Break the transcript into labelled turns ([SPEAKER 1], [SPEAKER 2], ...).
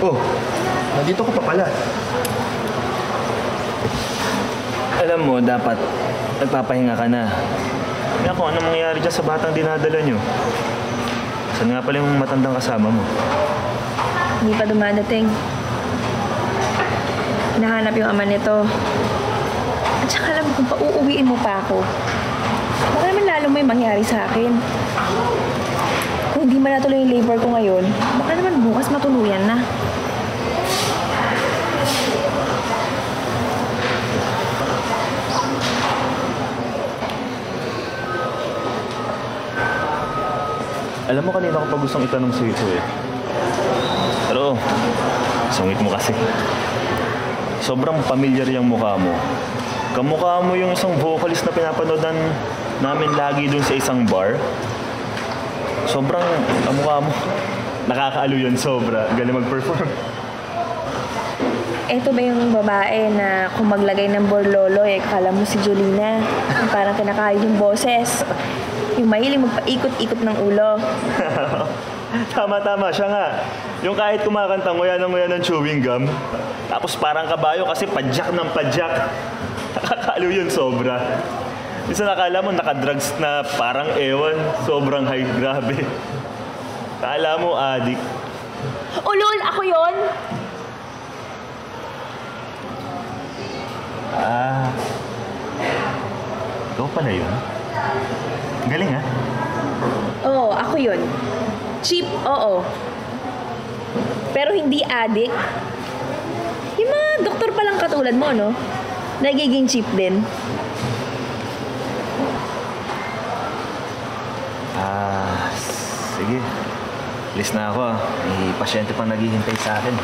[SPEAKER 1] Oh, nandito ko pa pala.
[SPEAKER 2] Alam mo, dapat nagpapahinga ka na. Kaya kung anong mangyayari dyan sa batang dinadala nyo. Saan nga pala yung matandang kasama mo?
[SPEAKER 3] Hindi pa dumadating. Hinahanap yung ama nito. At saka alam mo, kung pauuwiin mo pa ako, baka naman lalo may mangyari sa akin. Kung hindi man natuloy yung labor ko ngayon, baka naman bukas matuluyan na.
[SPEAKER 2] Alam mo, kanina ko pa gustong itanong sa'yo ito eh. Pero, sungit mo kasi. Sobrang pamilyar yung mukha mo. Kamukha mo yung isang vocalist na pinapanood namin lagi dun sa isang bar. Sobrang kamukha mo. Nakakaalo yun sobra. Galing mag-perform.
[SPEAKER 3] Eto ba yung babae na kung maglagay ng borlolo, kala mo si Jolina. Yung parang kinakain yung boses. Yung mahiling magpaikot-ikot ng ulo.
[SPEAKER 2] Tama, siya nga. Yung kahit kumakanta, nguya ng chewing gum. Tapos parang kabayo kasi padyak ng padyak. Nakakalo yun sobra. Minsan nakala mo nakadrugs na parang ewan. Sobrang high, grabe. Kala mo addict.
[SPEAKER 3] Ulol, ako yon.
[SPEAKER 2] Ikaw pala yun? Galing ha?
[SPEAKER 3] Oo, ako yun. Cheap, oo. Pero hindi addict. Yung mga doktor palang katulad mo, no? Nagiging cheap din.
[SPEAKER 2] Sige. Alis na ako. May pasyente pang naghihintay sa akin.